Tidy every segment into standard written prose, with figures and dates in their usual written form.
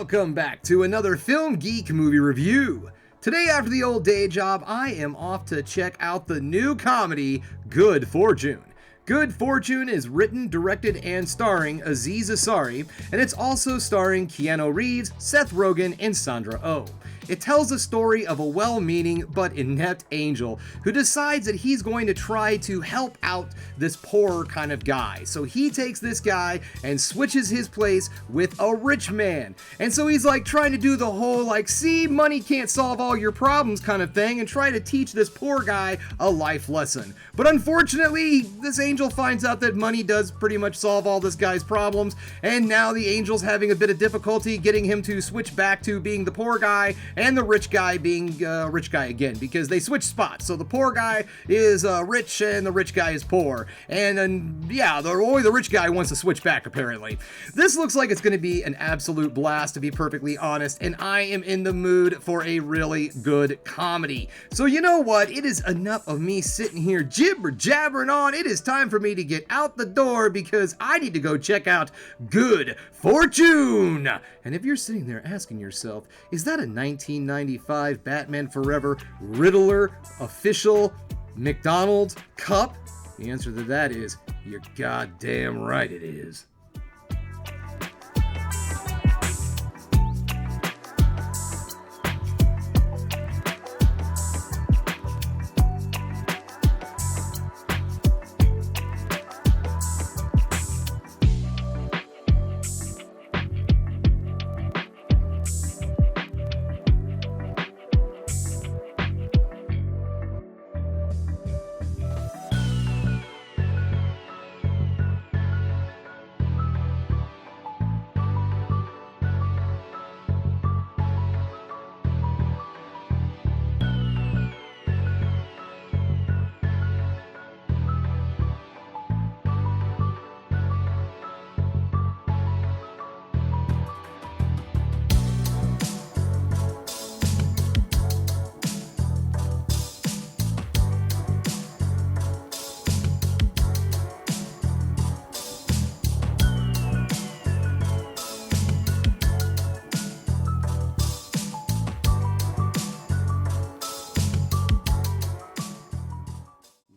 Welcome back to another Film Geek movie review. Today, after the old day job, I am off to check out the new comedy, Good Fortune. Good Fortune is written, directed, and starring Aziz Ansari, and it's also starring Keanu Reeves, Seth Rogen, and Sandra Oh. It tells the story of a well-meaning but inept angel who decides that he's going to try to help out this poor kind of guy. So he takes this guy and switches his place with a rich man. And so he's like trying to do the whole like, see, money can't solve all your problems kind of thing and try to teach this poor guy a life lesson. But unfortunately, this angel finds out that money does pretty much solve all this guy's problems, and now the angel's having a bit of difficulty getting him to switch back to being the poor guy and the rich guy being rich guy again, because they switch spots. So the poor guy is rich and the rich guy is poor. And yeah, only the rich guy wants to switch back apparently. This looks like it's going to be an absolute blast, to be perfectly honest, and I am in the mood for a really good comedy. So you know what? It is enough of me sitting here jibber-jabbering on. It is time for me to get out the door because I need to go check out Good Fortune. And if you're sitting there asking yourself, is that a 1995 Batman Forever Riddler official McDonald's cup? The answer to that is, you're goddamn right it is.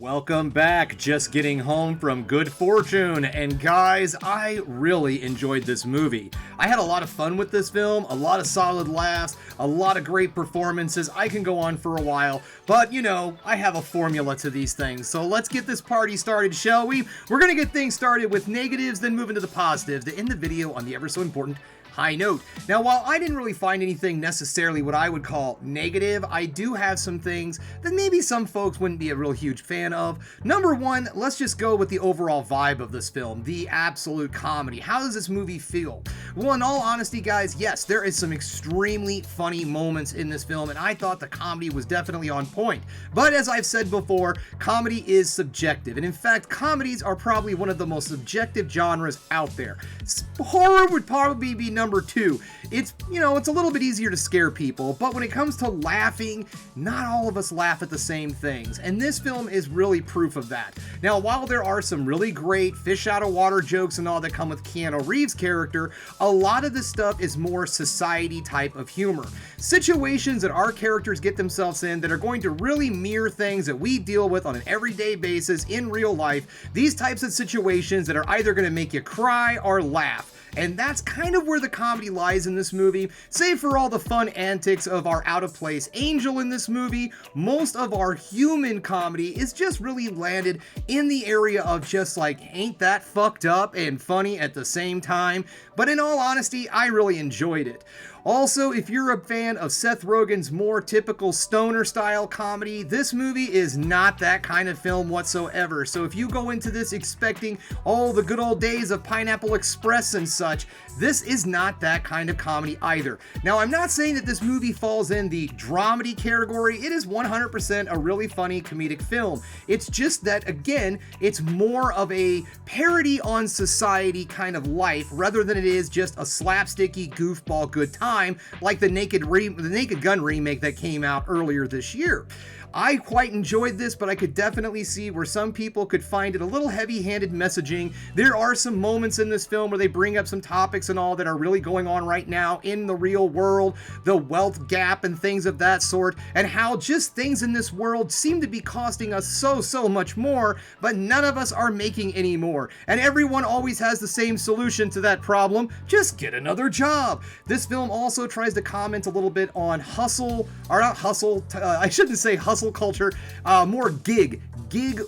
Welcome back, just getting home from Good Fortune, and guys, I really enjoyed this movie. I had a lot of fun with this film, a lot of solid laughs, a lot of great performances. I can go on for a while, but you know, I have a formula to these things, so let's get this party started, shall we? We're gonna get things started with negatives, then move into the positives to end the video on the ever so important high note. Now, while I didn't really find anything necessarily what I would call negative, I do have some things that maybe some folks wouldn't be a real huge fan of. Number one, let's just go with the overall vibe of this film, the absolute comedy. How does this movie feel? Well, in all honesty, guys, yes, there is some extremely funny moments in this film, and I thought the comedy was definitely on point. But as I've said before, comedy is subjective, and in fact, comedies are probably one of the most subjective genres out there. Horror would probably be number two. It's, you know, it's a little bit easier to scare people, but when it comes to laughing, not all of us laugh at the same things, and this film is really proof of that. Now, while there are some really great fish out of water jokes and all that come with Keanu Reeves' character, a lot of this stuff is more society type of humor. Situations that our characters get themselves in that are going to really mirror things that we deal with on an everyday basis in real life. These types of situations that are either going to make you cry or laugh. And that's kind of where the comedy lies in this movie. Save for all the fun antics of our out-of-place angel in this movie, most of our human comedy is just really landed in the area of just like, ain't that fucked up and funny at the same time. But in all honesty, I really enjoyed it. Also, if you're a fan of Seth Rogen's more typical stoner style comedy, this movie is not that kind of film whatsoever. So if you go into this expecting all the good old days of Pineapple Express and such, this is not that kind of comedy either. Now, I'm not saying that this movie falls in the dramedy category. It is 100% a really funny comedic film. It's just that, again, it's more of a parody on society kind of life rather than it is just a slapsticky goofball good time like the Naked Gun remake that came out earlier this year. I quite enjoyed this, but I could definitely see where some people could find it a little heavy-handed messaging. There are some moments in this film where they bring up some topics and all that are really going on right now in the real world, the wealth gap and things of that sort, and how just things in this world seem to be costing us so much more, but none of us are making any more. And everyone always has the same solution to that problem: just get another job. This film also tries to comment a little bit on hustle, or not hustle, I shouldn't say hustle culture, more gig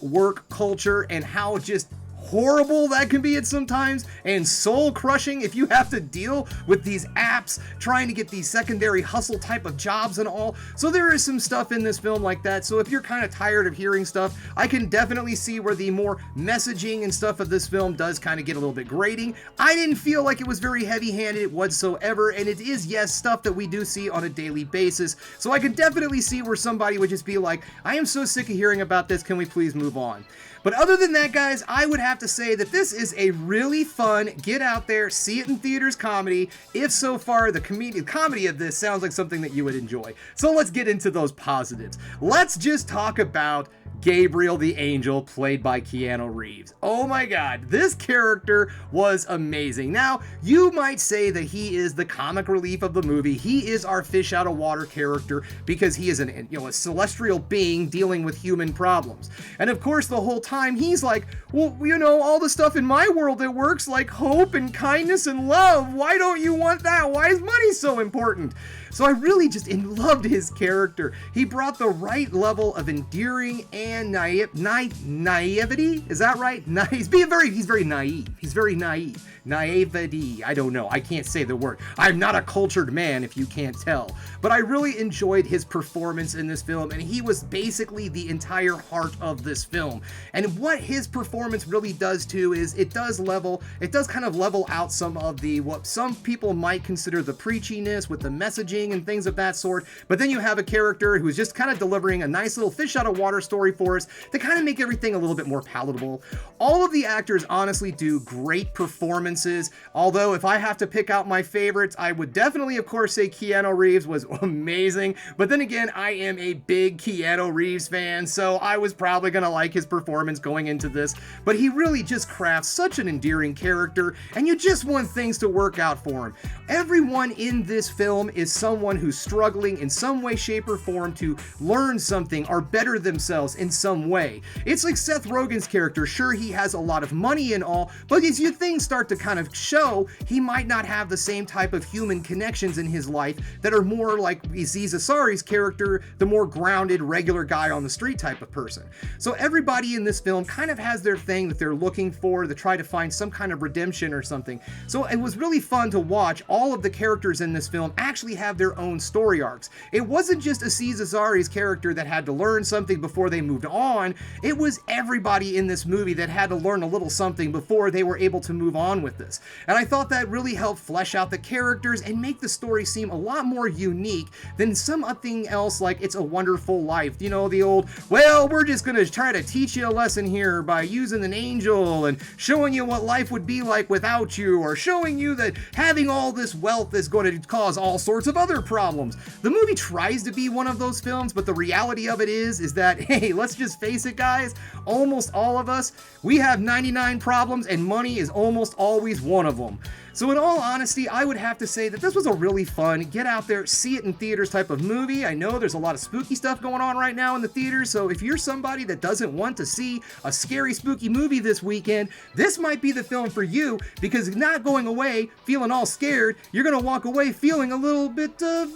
work culture, and how just horrible that can be at sometimes, and soul crushing if you have to deal with these apps trying to get these secondary hustle type of jobs and all. So there is some stuff in this film like that. So if you're kind of tired of hearing stuff, I can definitely see where the more messaging and stuff of this film does kind of get a little bit grating. I didn't feel like it was very heavy-handed whatsoever, and it is, yes, stuff that we do see on a daily basis. So I can definitely see where somebody would just be like, I am so sick of hearing about this, can we please move on? But other than that, guys, I would have to say that this is a really fun, get out there, see it in theaters comedy, if so far the comedy of this sounds like something that you would enjoy. So let's get into those positives. Let's just talk about Gabriel the Angel, played by Keanu Reeves. Oh my god, this character was amazing. Now, you might say that he is the comic relief of the movie. He is our fish out of water character because he is a celestial being dealing with human problems. And of course, the whole time he's like, well, all the stuff in my world that works, like hope and kindness and love, why don't you want that? Why is money so important? So I really just loved his character. He brought the right level of endearing and naivety. Is that right? He's very naive. He's very naive. Naivety. I don't know. I can't say the word. I'm not a cultured man, if you can't tell. But I really enjoyed his performance in this film, and he was basically the entire heart of this film. And what his performance really does too is it does kind of level out some of what some people might consider the preachiness with the messaging and things of that sort. But then you have a character who's just kind of delivering a nice little fish out of water story for us to kind of make everything a little bit more palatable. All of the actors honestly do great performances, although if I have to pick out my favorites, I would definitely, of course, say Keanu Reeves was amazing. But then again, I am a big Keanu Reeves fan, so I was probably going to like his performance going into this. But he really just crafts such an endearing character, and you just want things to work out for him. Everyone in this film is someone who's struggling in some way, shape, or form to learn something or better themselves in some way. It's like Seth Rogen's character. Sure, he has a lot of money and all, but as your things start to kind of show, he might not have the same type of human connections in his life that are more like Aziz Ansari's character, the more grounded, regular guy on the street type of person. So everybody in this film kind of has their thing that they're looking for to try to find some kind of redemption or something. So it was really fun to watch all of the characters in this film actually have their own story arcs. It wasn't just Aziz Ansari's character that had to learn something before they moved on. It was everybody in this movie that had to learn a little something before they were able to move on with this. And I thought that really helped flesh out the characters and make the story seem a lot more unique than something else like It's a Wonderful Life. The old, well, we're just going to try to teach you a lesson here by using an angel and showing you what life would be like without you, or showing you that having all this wealth is going to cause all sorts of other problems. The movie tries to be one of those films, but the reality of it is that, hey, let's just face it, guys, almost all of us, we have 99 problems, and money is almost always one of them. So in all honesty, I would have to say that this was a really fun, get out there, see it in theaters type of movie. I know there's a lot of spooky stuff going on right now in the theaters, so if you're somebody that doesn't want to see a scary, spooky movie this weekend, this might be the film for you, because not going away feeling all scared, you're going to walk away feeling a little bit of,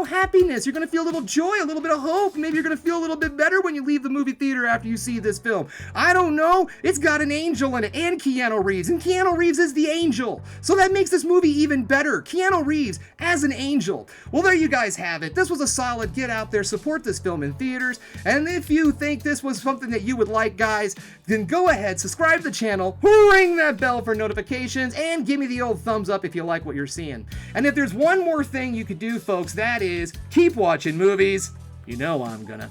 happiness. You're going to feel a little joy, a little bit of hope. Maybe you're going to feel a little bit better when you leave the movie theater after you see this film. I don't know. It's got an angel in it, and Keanu Reeves, and Keanu Reeves is the angel. So that makes this movie even better. Keanu Reeves as an angel. Well, there you guys have it. This was a solid get out there, support this film in theaters, and if you think this was something that you would like, guys, then go ahead, subscribe to the channel, ring that bell for notifications, and give me the old thumbs up if you like what you're seeing. And if there's one more thing you could do, folks, that is keep watching movies. You know I'm gonna.